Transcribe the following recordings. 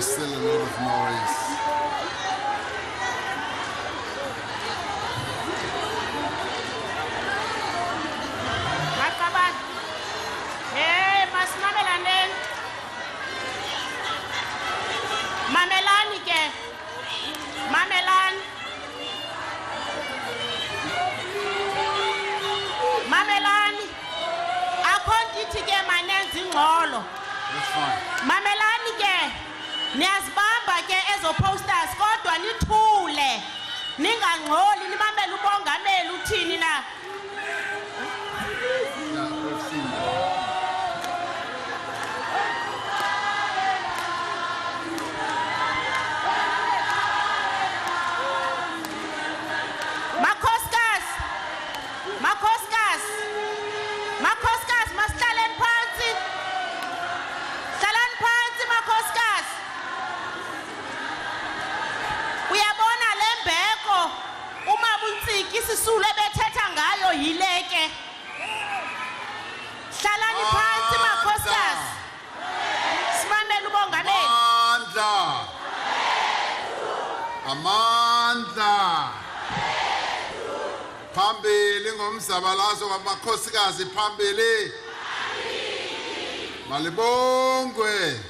is still a lot of noise. Mamelani ke. Mamelani. Mamelani. Akhondithi ke manenzi ingxolo. That's fine. Mamelani ke. Niyazibamba ke ezo posters kodwa nithule. Ningangxoli nimamele ubongameli uthini na. Yeah, we've seen that. Makhosikazi masihlaleni phansi. Hlalani phansi makhosikazi. Uyabona le mbeko uma buntsiki sisulu ebethetha ngayo yileke. Hlalani phansi makhosikazi. Simamele ubongameli. Amandla. Phambili ngomzabalazo wamakhosikazi phambili. Malibongwe.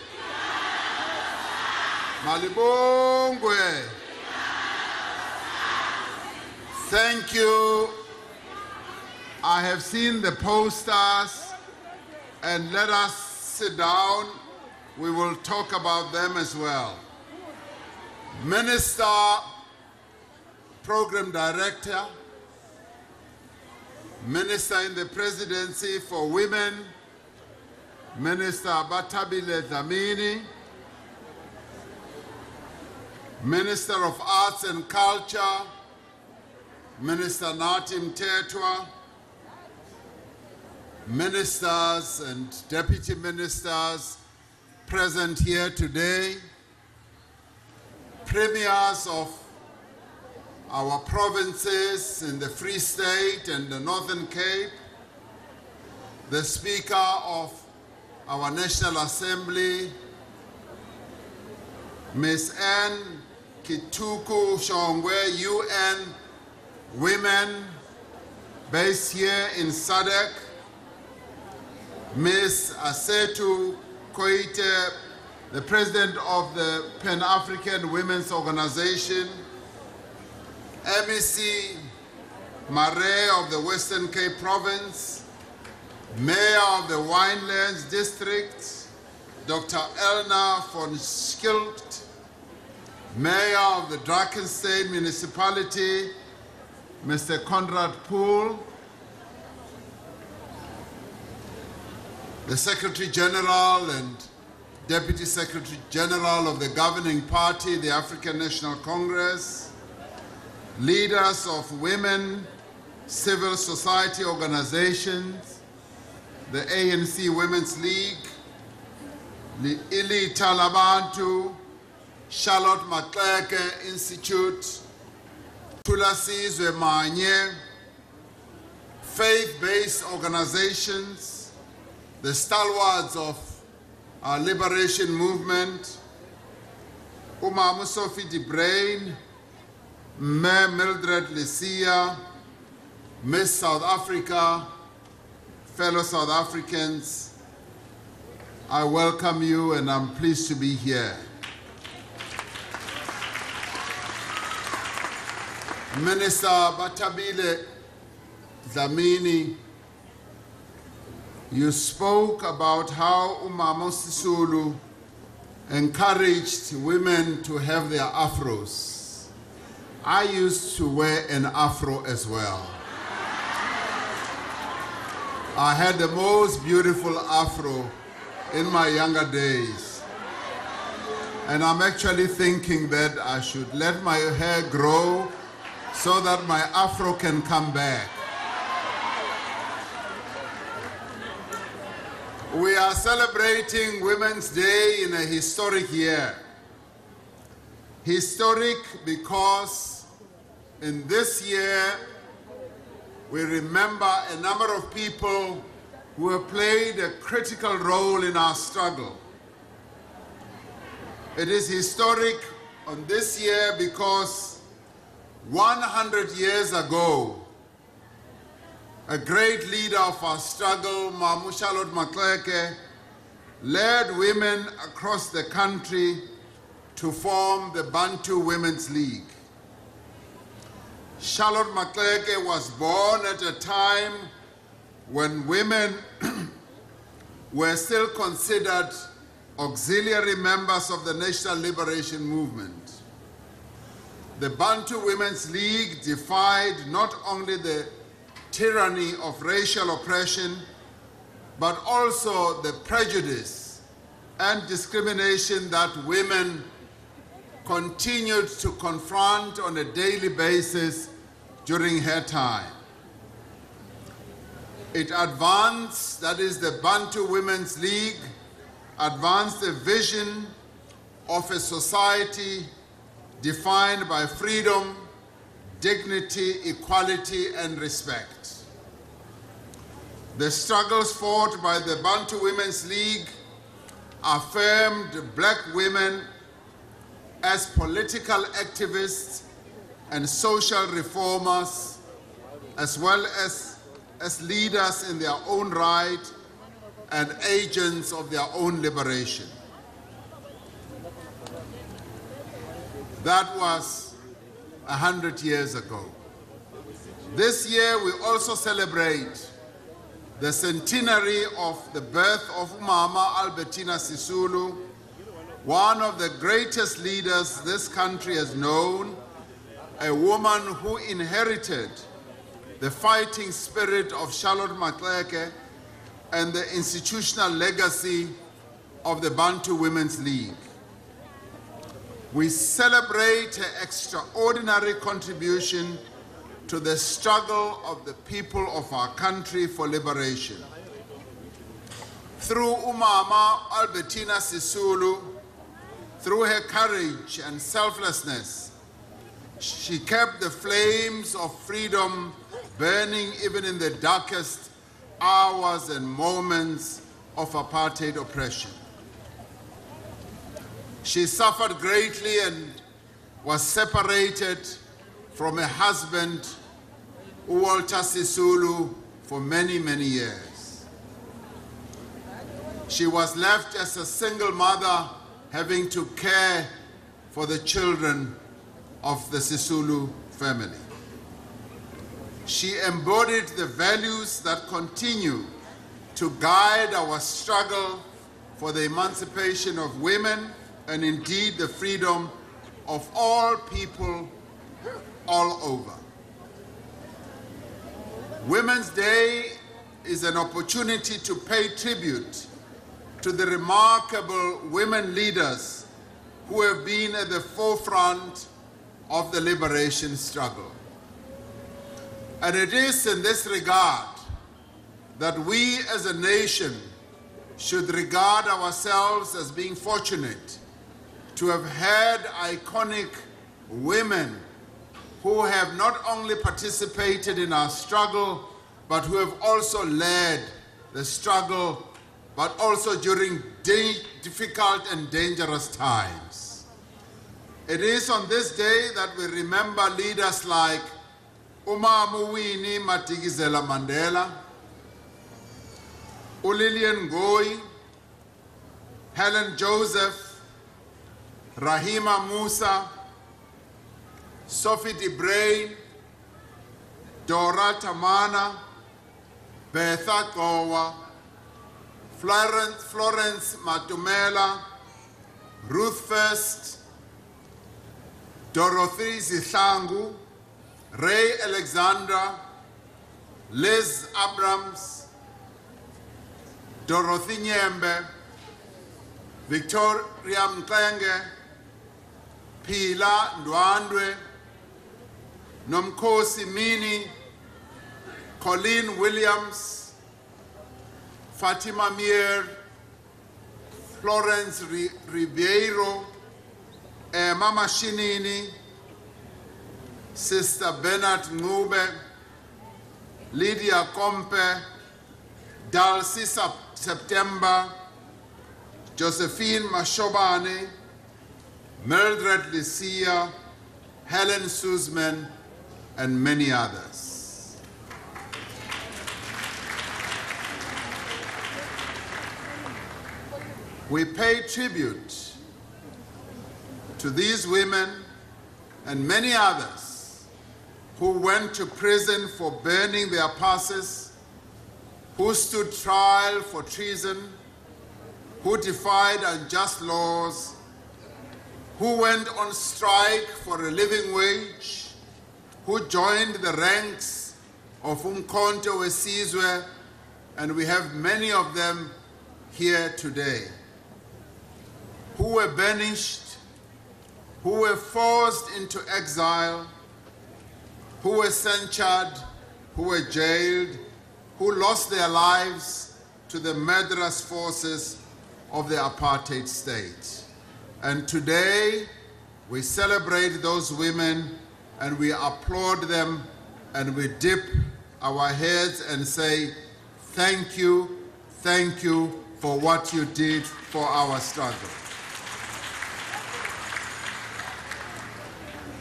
Malibongwe. Thank you. I have seen the posters, and let us sit down. We will talk about them as well. Minister, Program Director, Minister in the Presidency for Women, Minister Batabile Dlamini, Minister of Arts and Culture, Minister Natim Tetwa, ministers and deputy ministers present here today, premiers of our provinces in the Free State and the Northern Cape, the Speaker of our National Assembly, Ms. Anne Kituku Shongwe, UN Women, based here in SADC, Ms. Asetu Koite, the President of the Pan-African Women's Organization, MEC Mare of the Western Cape Province, Mayor of the Winelands District, Dr. Elna von Schilt, Mayor of the Drakensberg Municipality, Mr. Conrad Paarl, the Secretary General and Deputy Secretary General of the governing party, the African National Congress, leaders of women, civil society organizations, the ANC Women's League, the Ili Talabantu, Charlotte Maxeke Institute, Tulasizwe Manye, faith-based organizations, the stalwarts of our liberation movement, Umamu Sophie de Brain, Mayor Mildred Lesia, Miss South Africa, fellow South Africans, I welcome you and I'm pleased to be here. Minister Batabile Dlamini, you spoke about how Umama Sisulu encouraged women to have their afros. I used to wear an afro as well. I had the most beautiful afro in my younger days. And I'm actually thinking that I should let my hair grow so that my afro can come back. We are celebrating Women's Day in a historic year. Historic because in this year we remember a number of people who have played a critical role in our struggle. It is historic on this year because 100 years ago, a great leader of our struggle, Mamu Charlotte Maxeke, led women across the country to form the Bantu Women's League. Charlotte Maxeke was born at a time when women were still considered auxiliary members of the National Liberation Movement. The Bantu Women's League defied not only the tyranny of racial oppression, but also the prejudice and discrimination that women continued to confront on a daily basis during her time. It advanced, that is the Bantu Women's League, advanced the vision of a society defined by freedom, dignity, equality, and respect. The struggles fought by the Bantu Women's League affirmed black women as political activists and social reformers, as well as leaders in their own right and agents of their own liberation. That was 100 years ago. This year we also celebrate the centenary of the birth of Mama Albertina Sisulu, one of the greatest leaders this country has known, a woman who inherited the fighting spirit of Charlotte Maxeke and the institutional legacy of the Bantu Women's League. We celebrate her extraordinary contribution to the struggle of the people of our country for liberation. Through Umama Albertina Sisulu, through her courage and selflessness, she kept the flames of freedom burning even in the darkest hours and moments of apartheid oppression. She suffered greatly and was separated from her husband, Walter Sisulu, for many, many years. She was left as a single mother, having to care for the children of the Sisulu family. She embodied the values that continue to guide our struggle for the emancipation of women and indeed the freedom of all people all over. Women's Day is an opportunity to pay tribute to the remarkable women leaders who have been at the forefront of the liberation struggle. And it is in this regard that we as a nation should regard ourselves as being fortunate to have had iconic women who have not only participated in our struggle, but who have also led the struggle, but also during difficult and dangerous times. It is on this day that we remember leaders like Umamu Winnie Madikizela Mandela, Lillian Ngoyi, Helen Joseph, Rahima Musa, Sophie de Bruyn, Dora Tamana, Bertha Gowa, Florence Matumela, Ruth First, Dorothy Zihlangu, Ray Alexandra, Liz Abrams, Dorothy Nyembe, Victoria Mklenge, Pila Ndwandwe, Nomkosi Mini, Colleen Williams, Fatima Mier, Florence Ribeiro, Mama Shinini, Sister Bernard Ngube, Lydia Kompe, Dalcy September, Josephine Mashobane, Mildred Lycia, Helen Suzman, and many others. We pay tribute to these women and many others who went to prison for burning their passes, who stood trial for treason, who defied unjust laws, who went on strike for a living wage, who joined the ranks of Umkhonto Wesizwe, and we have many of them here today, who were banished, who were forced into exile, who were censured, who were jailed, who lost their lives to the murderous forces of the apartheid state. And today, we celebrate those women and we applaud them and we dip our heads and say, thank you for what you did for our struggle.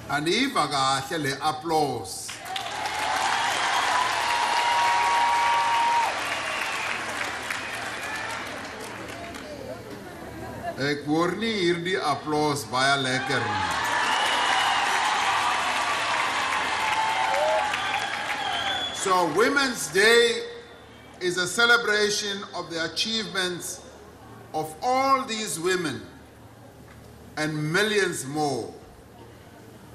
And iva kahle le applause. Ek hoor nie hierdie applause baie lekker nie. So Women's Day is a celebration of the achievements of all these women and millions more,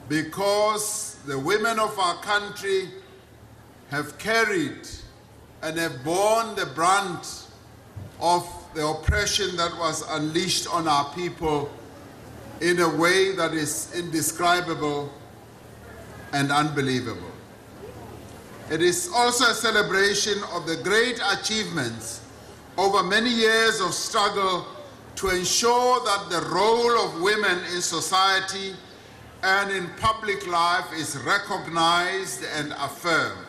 because the women of our country have carried and have borne the brunt of the oppression that was unleashed on our people in a way that is indescribable and unbelievable. It is also a celebration of the great achievements over many years of struggle to ensure that the role of women in society and in public life is recognized and affirmed.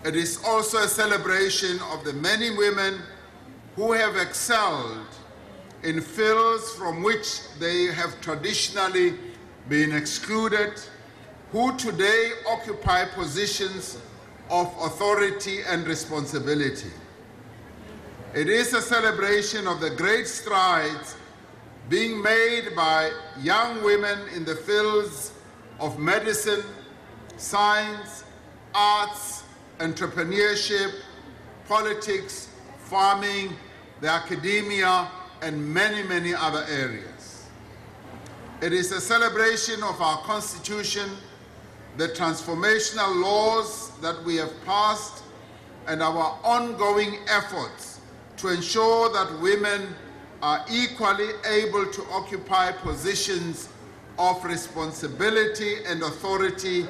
It is also a celebration of the many women who have excelled in fields from which they have traditionally been excluded, who today occupy positions of authority and responsibility. It is a celebration of the great strides being made by young women in the fields of medicine, science, arts, entrepreneurship, politics, farming, the academia, and many, many other areas. It is a celebration of our Constitution, the transformational laws that we have passed, and our ongoing efforts to ensure that women are equally able to occupy positions of responsibility and authority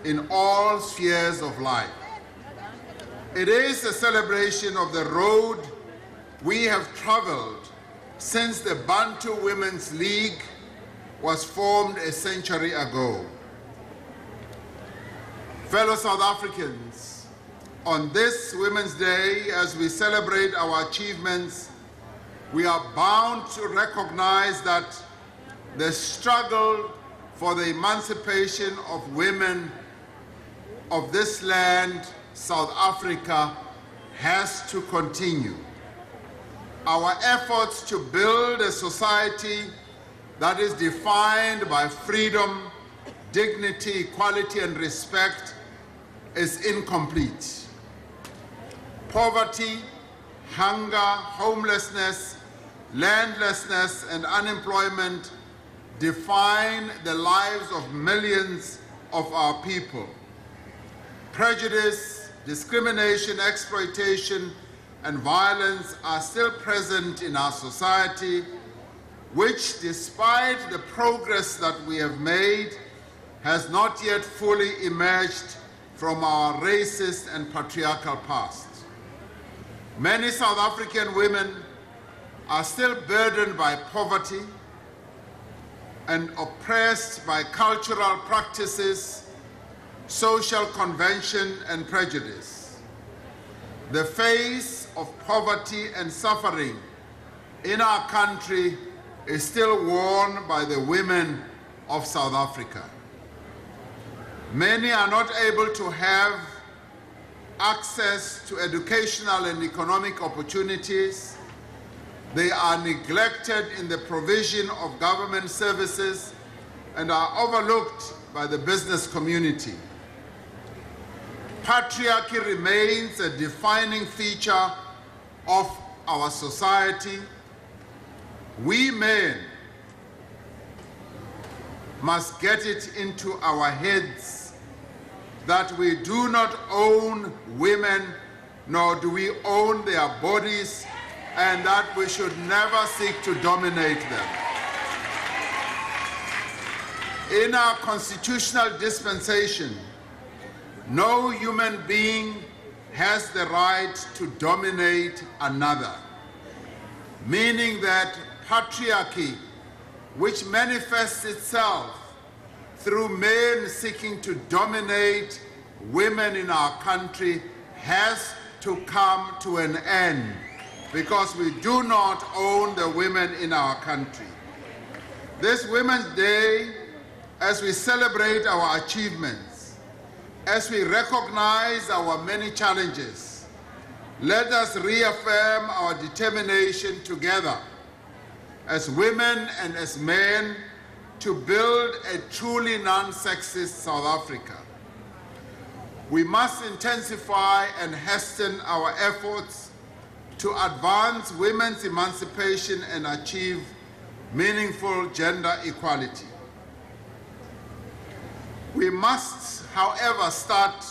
in all spheres of life. It is a celebration of the road we have traveled since the Bantu Women's League was formed a century ago. Fellow South Africans, on this Women's Day, as we celebrate our achievements, we are bound to recognize that the struggle for the emancipation of women of this land, South Africa, has to continue. Our efforts to build a society that is defined by freedom, dignity, equality, and respect is incomplete. Poverty, hunger, homelessness, landlessness, and unemployment define the lives of millions of our people. Prejudice, discrimination, exploitation, and violence are still present in our society, which, despite the progress that we have made, has not yet fully emerged from our racist and patriarchal past. Many South African women are still burdened by poverty and oppressed by cultural practices, social convention, and prejudice. The face of poverty and suffering in our country is still worn by the women of South Africa. Many are not able to have access to educational and economic opportunities. They are neglected in the provision of government services and are overlooked by the business community. Patriarchy remains a defining feature of our society. We men must get it into our heads that we do not own women, nor do we own their bodies, and that we should never seek to dominate them. In our constitutional dispensation, no human being has the right to dominate another, meaning that patriarchy, which manifests itself through men seeking to dominate women in our country, has to come to an end, because we do not own the women in our country. This Women's Day, as we celebrate our achievements, as we recognize our many challenges, let us reaffirm our determination together as women and as men to build a truly non-sexist South Africa. We must intensify and hasten our efforts to advance women's emancipation and achieve meaningful gender equality. We must, however, start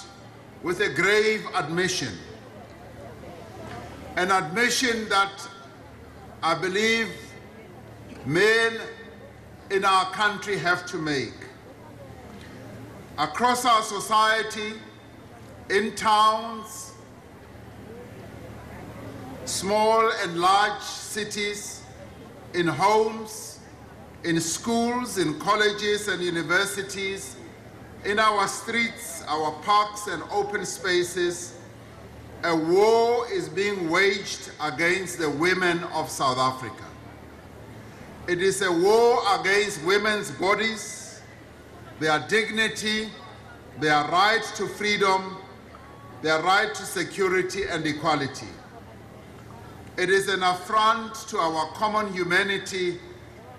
with a grave admission, an admission that I believe men in our country have to make. Across our society, in towns, small and large cities, in homes, in schools, in colleges and universities, in our streets, our parks and open spaces, a war is being waged against the women of South Africa. It is a war against women's bodies, their dignity, their right to freedom, their right to security and equality. It is an affront to our common humanity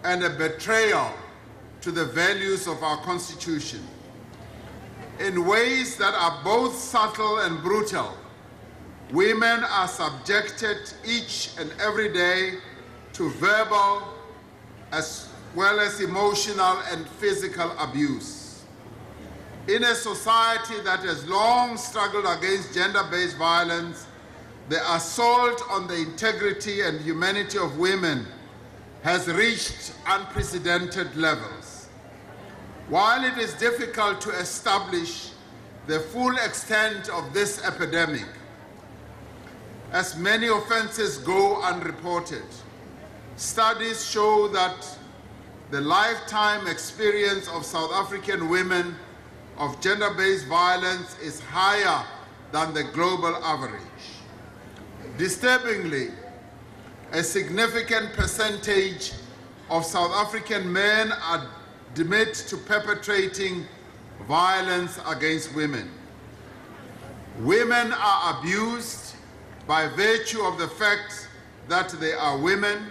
and a betrayal to the values of our Constitution. In ways that are both subtle and brutal, women are subjected each and every day to verbal as well as emotional and physical abuse. In a society that has long struggled against gender-based violence, the assault on the integrity and humanity of women has reached unprecedented levels. While it is difficult to establish the full extent of this epidemic, as many offenses go unreported, studies show that the lifetime experience of South African women of gender-based violence is higher than the global average. Disturbingly, a significant percentage of South African men admit to perpetrating violence against women. Women are abused by virtue of the fact that they are women,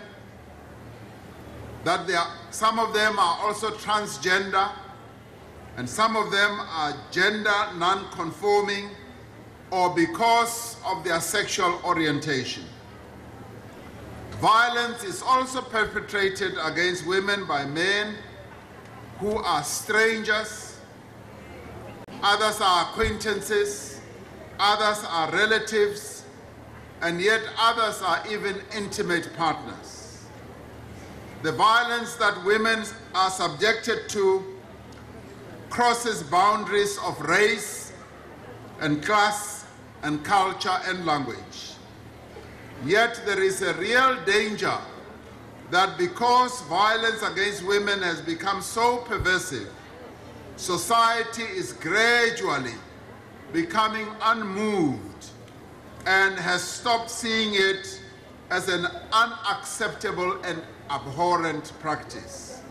that some of them are also transgender, and some of them are gender non-conforming, or because of their sexual orientation. Violence is also perpetrated against women by men who are strangers, others are acquaintances, others are relatives, and yet others are even intimate partners. The violence that women are subjected to crosses boundaries of race and class and culture and language. Yet there is a real danger that because violence against women has become so pervasive, society is gradually becoming unmoved and has stopped seeing it as an unacceptable and abhorrent practice.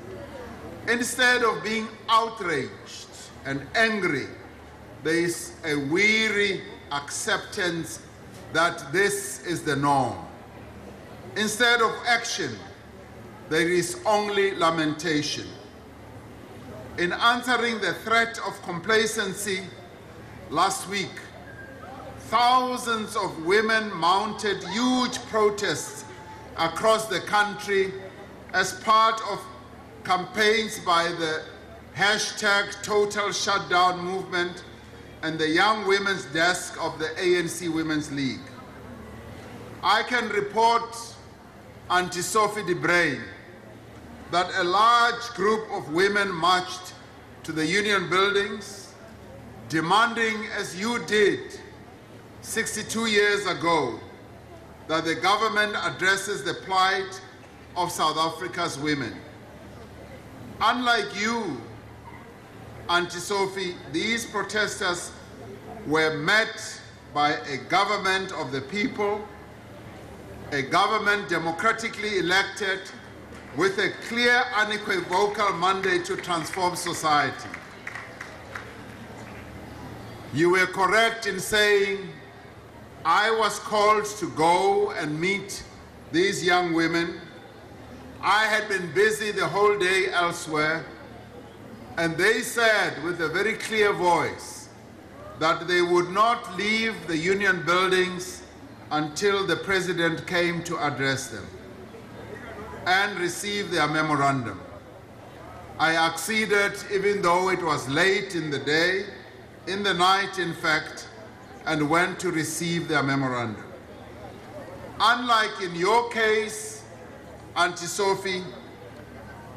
Instead of being outraged and angry, there is a weary acceptance that this is the norm. Instead of action, there is only lamentation. In answering the threat of complacency last week, thousands of women mounted huge protests across the country as part of campaigns by the #Total Shutdown movement and the Young Women's Desk of the ANC Women's League. I can report, Auntie Sophie de Bruyn, that a large group of women marched to the union buildings, demanding, as you did 62 years ago, that the government addresses the plight of South Africa's women. Unlike you, Auntie Sophie, these protesters were met by a government of the people, a government democratically elected with a clear, unequivocal mandate to transform society. You were correct in saying, I was called to go and meet these young women. I had been busy the whole day elsewhere, and they said with a very clear voice that they would not leave the union buildings until the president came to address them and receive their memorandum. I acceded, even though it was late in the day, in the night in fact, and went to receive their memorandum. Unlike in your case, Auntie Sophie,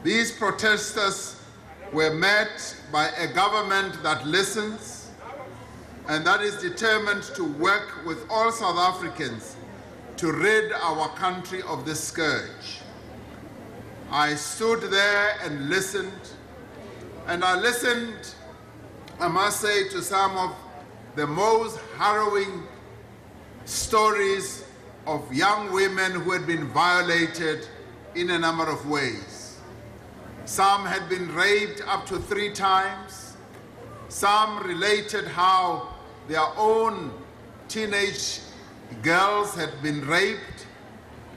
these protesters were met by a government that listens and that is determined to work with all South Africans to rid our country of this scourge. I stood there and listened, and I listened, I must say, to some of the most harrowing stories of young women who had been violated in a number of ways. Some had been raped up to 3 times. Some related how their own teenage girls had been raped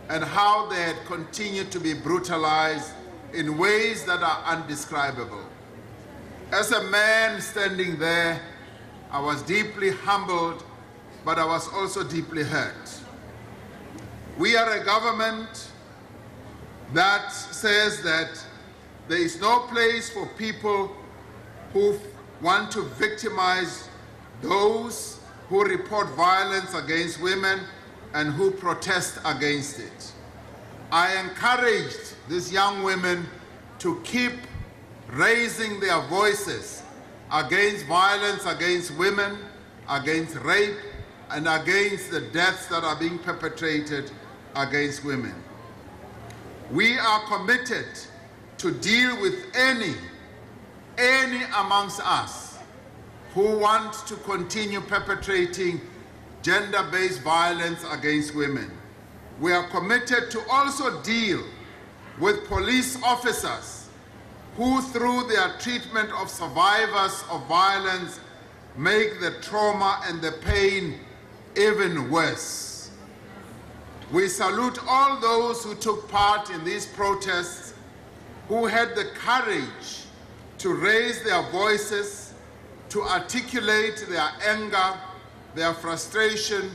and how they had continued to be brutalized in ways that are undescribable. As a man standing there, I was deeply humbled, but I was also deeply hurt. We are a government that says that there is no place for people who want to victimize those who report violence against women and who protest against it. I encouraged these young women to keep raising their voices against violence against women, against rape, and against the deaths that are being perpetrated against women. We are committed to deal with any amongst us who want to continue perpetrating gender-based violence against women. We are committed to also deal with police officers who, through their treatment of survivors of violence, make the trauma and the pain even worse. We salute all those who took part in these protests, who had the courage to raise their voices, to articulate their anger, their frustration,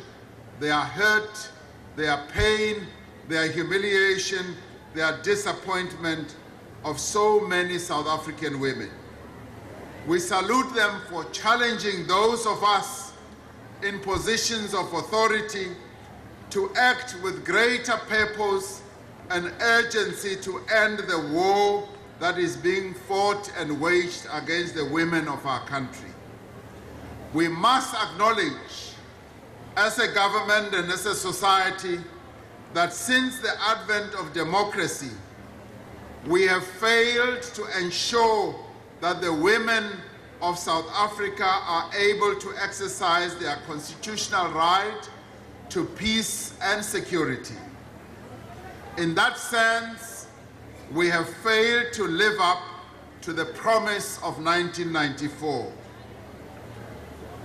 their hurt, their pain, their humiliation, their disappointment of so many South African women. We salute them for challenging those of us in positions of authority to act with greater purpose and urgency to end the war that is being fought and waged against the women of our country. We must acknowledge, as a government and as a society, that since the advent of democracy, we have failed to ensure that the women of South Africa are able to exercise their constitutional right to peace and security. In that sense, we have failed to live up to the promise of 1994.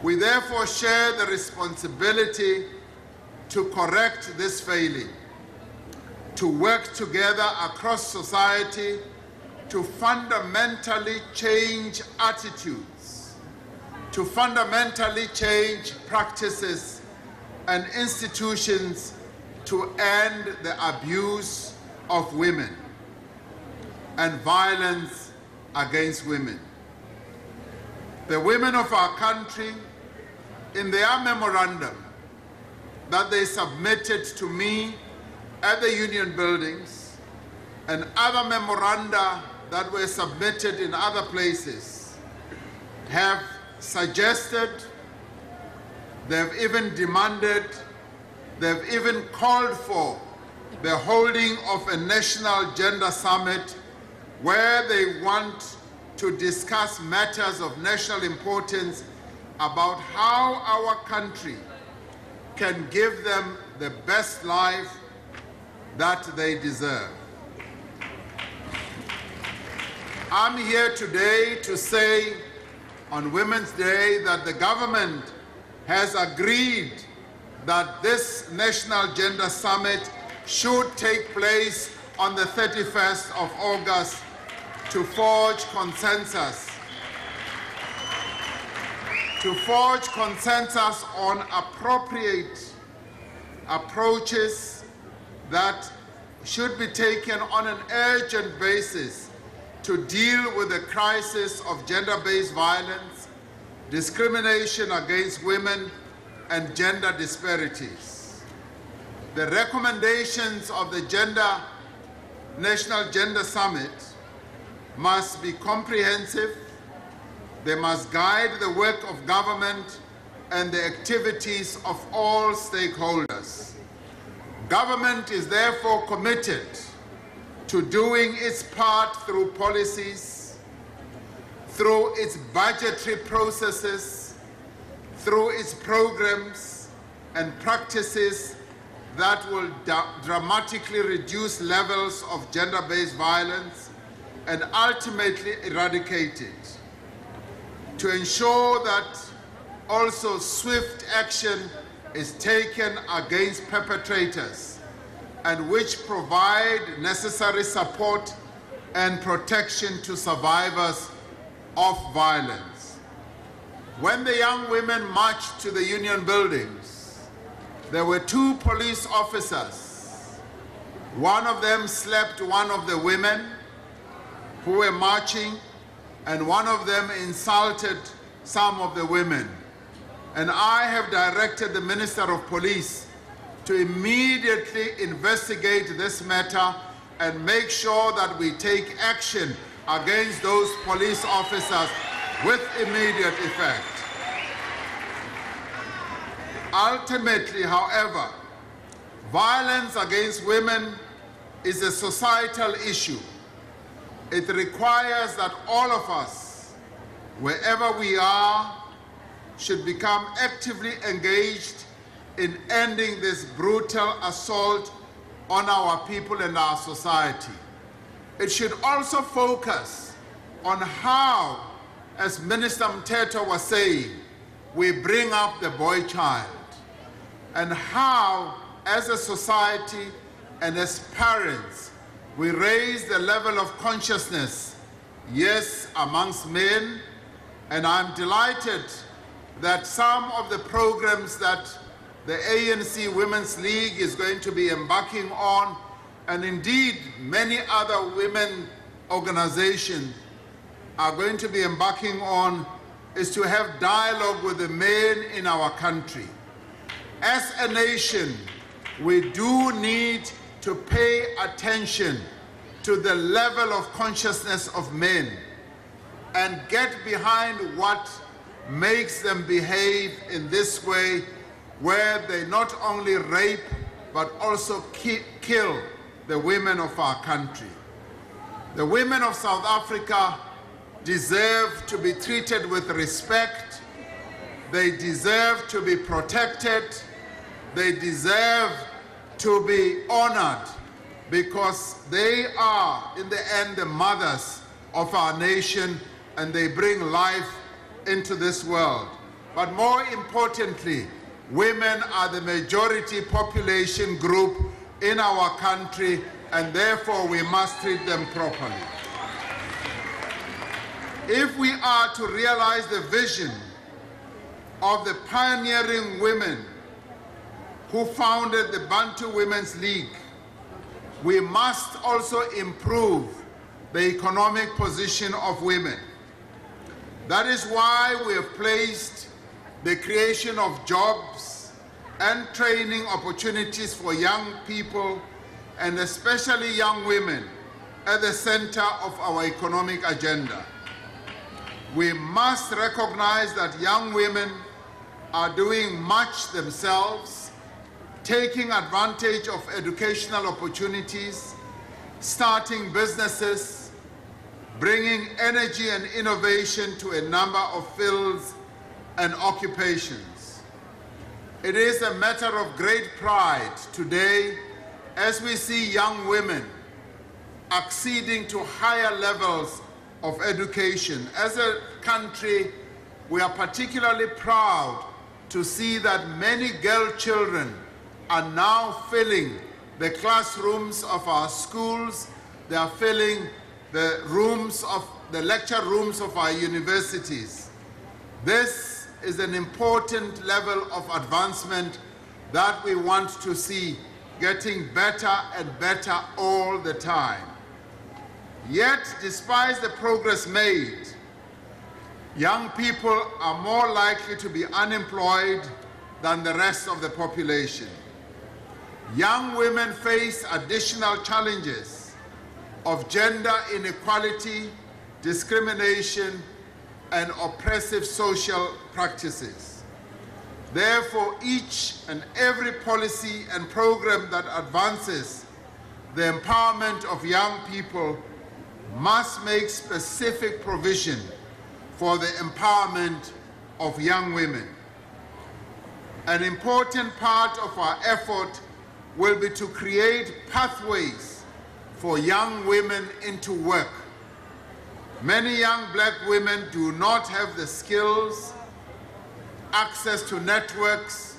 We therefore share the responsibility to correct this failing, to work together across society to fundamentally change attitudes, to fundamentally change practices and institutions to end the abuse of women and violence against women. The women of our country, in their memorandum that they submitted to me at the union buildings and other memoranda that were submitted in other places, have suggested, they've even demanded, they've even called for the holding of a national gender summit where they want to discuss matters of national importance about how our country can give them the best life that they deserve. I'm here today to say on Women's Day that the government has agreed that this National Gender Summit should take place on the 31st of August to forge consensus on appropriate approaches that should be taken on an urgent basis to deal with the crisis of gender-based violence, discrimination against women, and gender disparities. The recommendations of the National Gender Summit must be comprehensive. They must guide the work of government and the activities of all stakeholders. Government is therefore committed to doing its part through policies, through its budgetary processes, through its programs and practices that will dramatically reduce levels of gender-based violence and ultimately eradicate it. To ensure that also swift action is taken against perpetrators and which provide necessary support and protection to survivors of violence. When the young women marched to the union buildings, there were 2 police officers. One of them slapped one of the women who were marching, and one of them insulted some of the women. And I have directed the Minister of Police to immediately investigate this matter and make sure that we take action against those police officers with immediate effect. Ultimately, however, violence against women is a societal issue. It requires that all of us, wherever we are, should become actively engaged in ending this brutal assault on our people and our society. It should also focus on how, as Minister Mteto was saying, we bring up the boy child, and how, as a society and as parents, we raise the level of consciousness, yes, amongst men, and I'm delighted that some of the programs that the ANC Women's League is going to be embarking on, and indeed many other women organizations are going to be embarking on, is to have dialogue with the men in our country. As a nation, we do need to pay attention to the level of consciousness of men and get behind what makes them behave in this way, where they not only rape but also kill the women of our country. The women of South Africa deserve to be treated with respect. They deserve to be protected. They deserve to be honored because they are, in the end, the mothers of our nation, and they bring life into this world. But more importantly, women are the majority population group in our country, and therefore we must treat them properly. If we are to realize the vision of the pioneering women who founded the Bantu Women's League, we must also improve the economic position of women. That is why we have placed the creation of jobs and training opportunities for young people, and especially young women, at the center of our economic agenda. We must recognize that young women are doing much themselves, taking advantage of educational opportunities, starting businesses, bringing energy and innovation to a number of fields and occupations. It is a matter of great pride today as we see young women acceding to higher levels of education. As a country, we are particularly proud to see that many girl children are now filling the classrooms of our schools. They are filling the lecture rooms of our universities. This is an important level of advancement that we want to see getting better and better all the time. Yet, despite the progress made, young people are more likely to be unemployed than the rest of the population. Young women face additional challenges of gender inequality, discrimination, and oppressive social practices. Therefore, each and every policy and program that advances the empowerment of young people must make specific provision for the empowerment of young women. An important part of our effort will be to create pathways for young women into work. Many young black women do not have the skills, access to networks,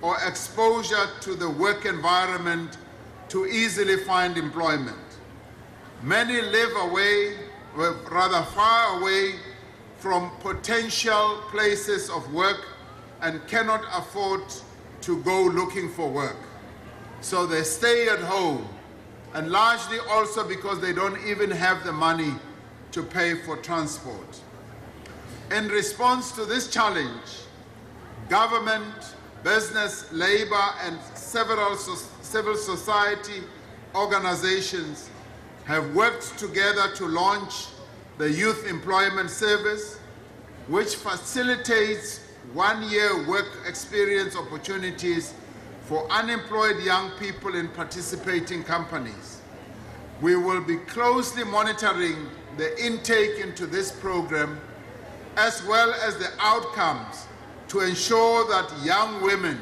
or exposure to the work environment to easily find employment. Many live far away from potential places of work and cannot afford to go looking for work. So they stay at home, and largely also because they don't even have the money to pay for transport. In response to this challenge, government, business, labor, and several civil society organizations have worked together to launch the Youth Employment Service, which facilitates one-year work experience opportunities for unemployed young people in participating companies. We will be closely monitoring the intake into this program, as well as the outcomes, to ensure that young women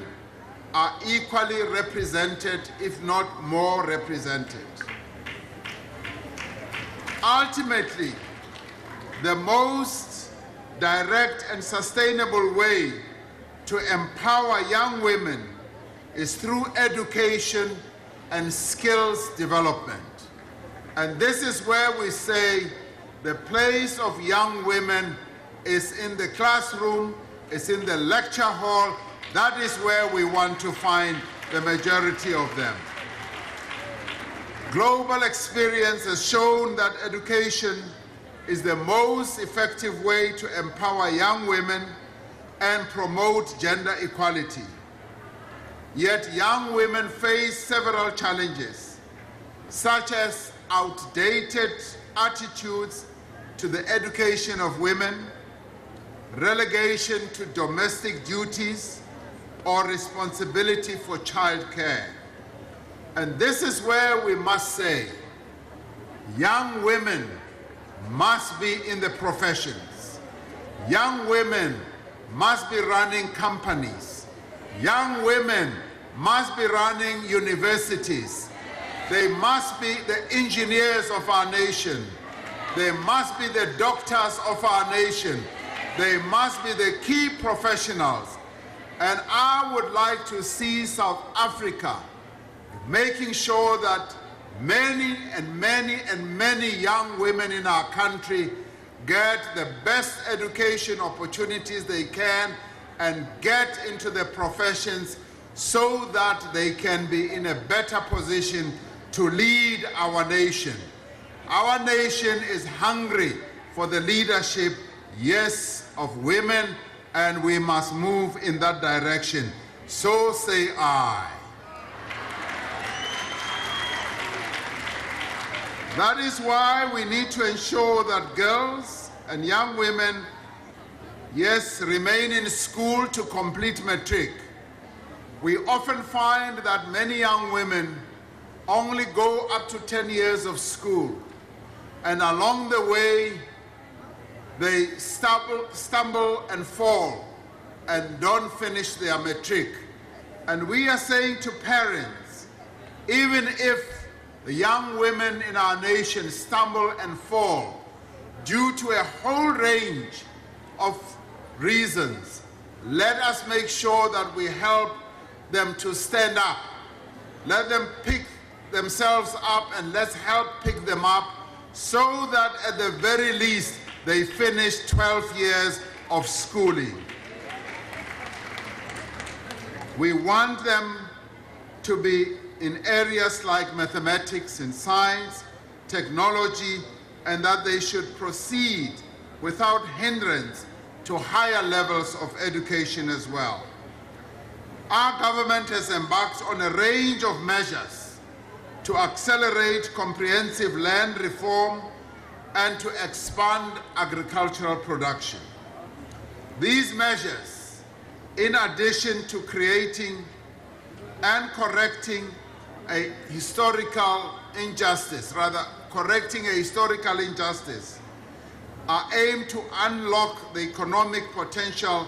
are equally represented, if not more represented. Ultimately, the most direct and sustainable way to empower young women is through education and skills development. And this is where we say the place of young women is in the classroom, is in the lecture hall. That is where we want to find the majority of them. Global experience has shown that education is the most effective way to empower young women and promote gender equality. Yet young women face several challenges, such as outdated attitudes to the education of women, relegation to domestic duties, or responsibility for childcare. And this is where we must say, young women must be in the professions. Young women must be running companies. Young women must be running universities. They must be the engineers of our nation. They must be the doctors of our nation. They must be the key professionals. And I would like to see South Africa making sure that many and many and many young women in our country get the best education opportunities they can and get into the professions so that they can be in a better position to lead our nation. Our nation is hungry for the leadership, yes, of women, and we must move in that direction. So say I. That is why we need to ensure that girls and young women, yes, remain in school to complete matric. We often find that many young women only go up to 10 years of school, and along the way, they stumble and fall and don't finish their matric. And we are saying to parents, even if the young women in our nation stumble and fall due to a whole range of reasons, let us make sure that we help them to stand up. Let them pick themselves up, and let's help pick them up so that at the very least they finish 12 years of schooling. We want them to be in areas like mathematics and science, technology, and that they should proceed without hindrance to higher levels of education as well. Our government has embarked on a range of measures to accelerate comprehensive land reform and to expand agricultural production. These measures, in addition to creating and correcting a historical injustice, are aimed to unlock the economic potential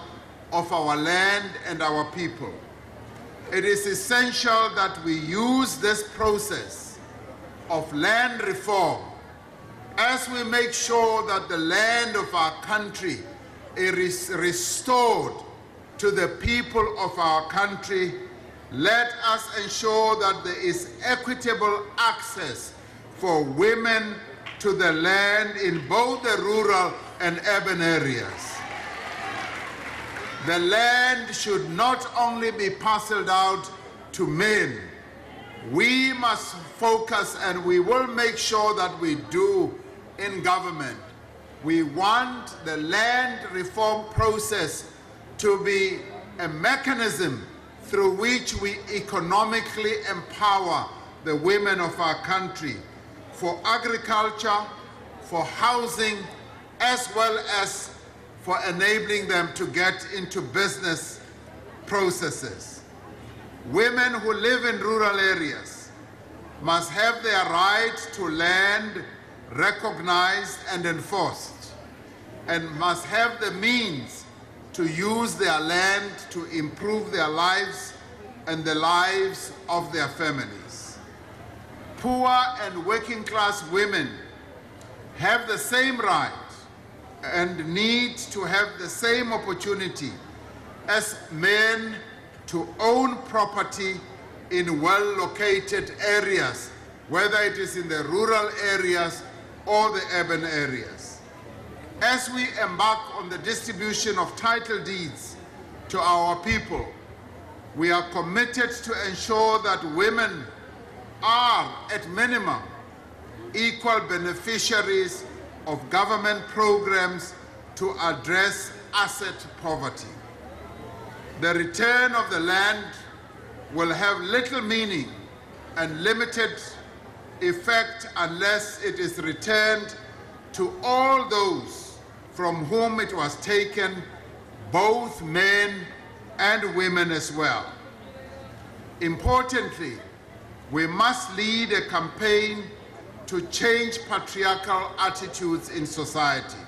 of our land and our people. It is essential that we use this process of land reform as we make sure that the land of our country is restored to the people of our country. Let us ensure that there is equitable access for women to the land in both the rural and urban areas. The land should not only be parceled out to men. We must focus, and we will make sure that we do in government. We want the land reform process to be a mechanism through which we economically empower the women of our country for agriculture, for housing, as well as for enabling them to get into business processes. Women who live in rural areas must have their right to land recognized and enforced, and must have the means to use their land to improve their lives and the lives of their families. Poor and working class women have the same right and need to have the same opportunity as men to own property in well-located areas, whether it is in the rural areas or the urban areas. As we embark on the distribution of title deeds to our people, we are committed to ensure that women are, at minimum, equal beneficiaries of government programs to address asset poverty. The return of the land will have little meaning and limited effect unless it is returned to all those from whom it was taken, both men and women as well. Importantly, we must lead a campaign to change patriarchal attitudes in society.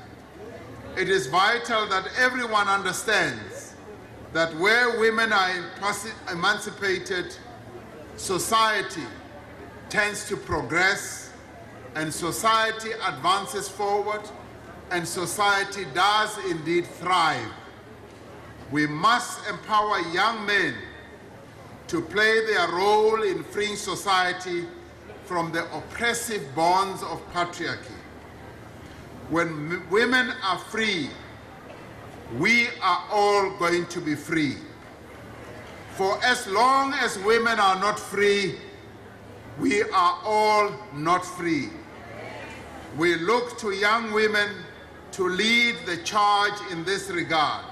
It is vital that everyone understands that where women are emancipated, society tends to progress, and society advances forward, and society does indeed thrive. We must empower young men to play their role in freeing society from the oppressive bonds of patriarchy. When women are free, we are all going to be free. For as long as women are not free, we are all not free. We look to young women to lead the charge in this regard.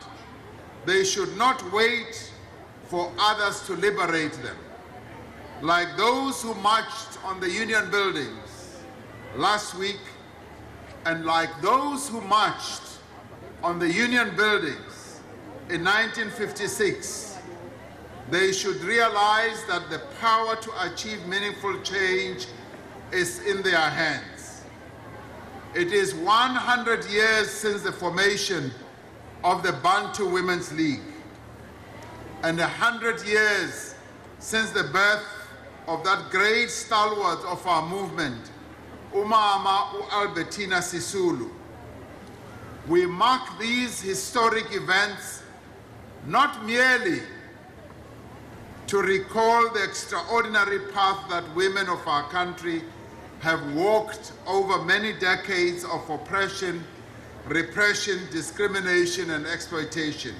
They should not wait for others to liberate them. Like those who marched on the Union buildings last week, and like those who marched on the Union buildings in 1956, they should realize that the power to achieve meaningful change is in their hands. It is 100 years since the formation of the Bantu Women's League, and 100 years since the birth of that great stalwart of our movement, Umama Albertina Sisulu. We mark these historic events not merely to recall the extraordinary path that women of our country have walked over many decades of oppression, repression, discrimination, and exploitation.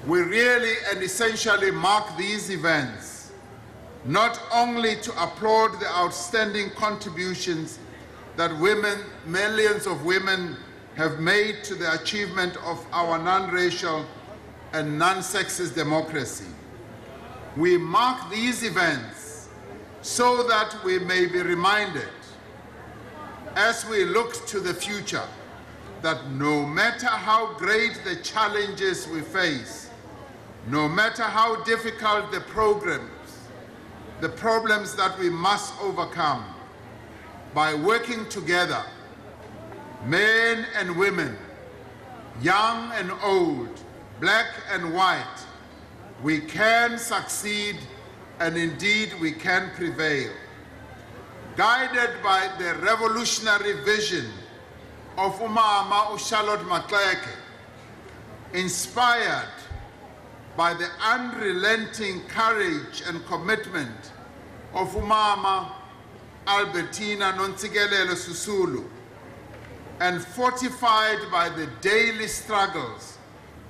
We really and essentially mark these events not only to applaud the outstanding contributions that millions of women have made to the achievement of our non-racial and non-sexist democracy. We mark these events so that we may be reminded, as we look to the future, that no matter how great the challenges we face, no matter how difficult the problems that we must overcome, by working together, men and women, young and old, black and white, we can succeed, and indeed we can prevail. Guided by the revolutionary vision of Umama Charlotte Maxeke, inspired by the unrelenting courage and commitment of Umama Albertina Nontsikelelo Sisulu, and fortified by the daily struggles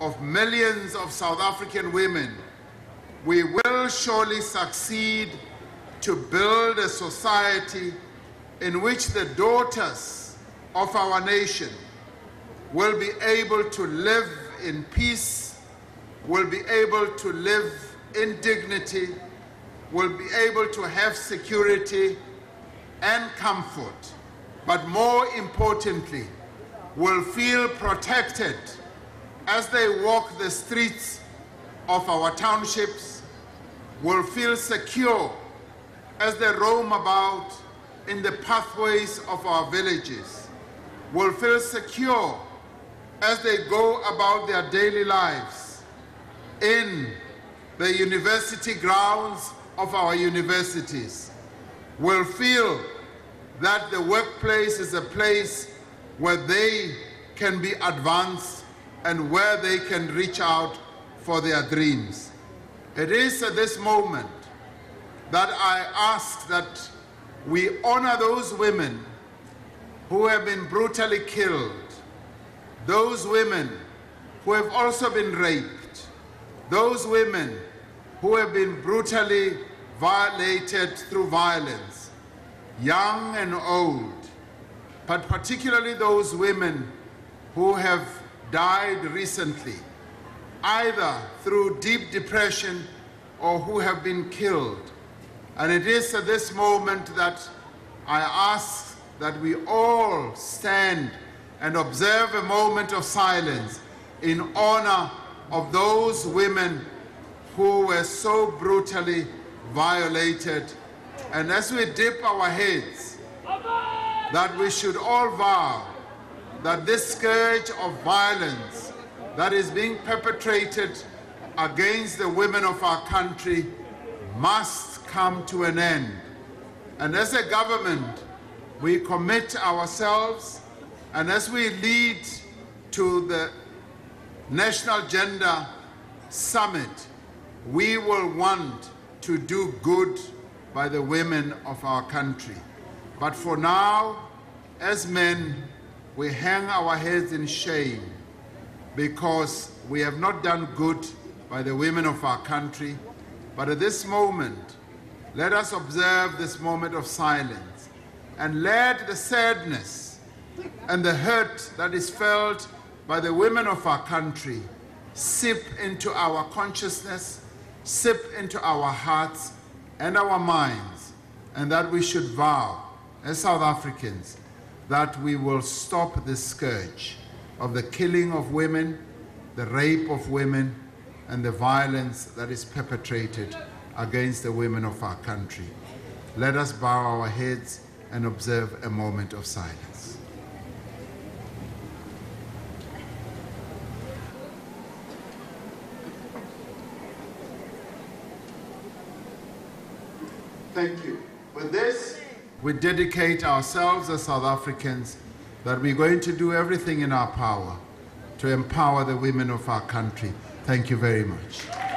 of millions of South African women, we will surely succeed to build a society in which the daughters of our nation will be able to live in peace, will be able to live in dignity, will be able to have security and comfort, but more importantly, will feel protected as they walk the streets of our townships, will feel secure as they roam about in the pathways of our villages, will feel secure as they go about their daily lives in the university grounds of our universities, will feel that the workplace is a place where they can be advanced and where they can reach out for their dreams. It is at this moment that I ask that we honor those women who have been brutally killed, those women who have also been raped, those women who have been brutally violated through violence, young and old, but particularly those women who have died recently, either through deep depression or who have been killed. And it is at this moment that I ask that we all stand and observe a moment of silence in honor of those women who were so brutally violated. And as we dip our heads, that we should all vow that this scourge of violence that is being perpetrated against the women of our country must come to an end. And as a government, we commit ourselves, and as we lead to the National Gender Summit, we will want to do good by the women of our country. But for now, as men, we hang our heads in shame because we have not done good by the women of our country. But at this moment, let us observe this moment of silence and let the sadness and the hurt that is felt by the women of our country seep into our consciousness, seep into our hearts and our minds, and that we should vow as South Africans that we will stop this scourge of the killing of women, the rape of women, and the violence that is perpetrated against the women of our country. Let us bow our heads and observe a moment of silence. Thank you. With this, we dedicate ourselves as South Africans that we're going to do everything in our power to empower the women of our country. Thank you very much.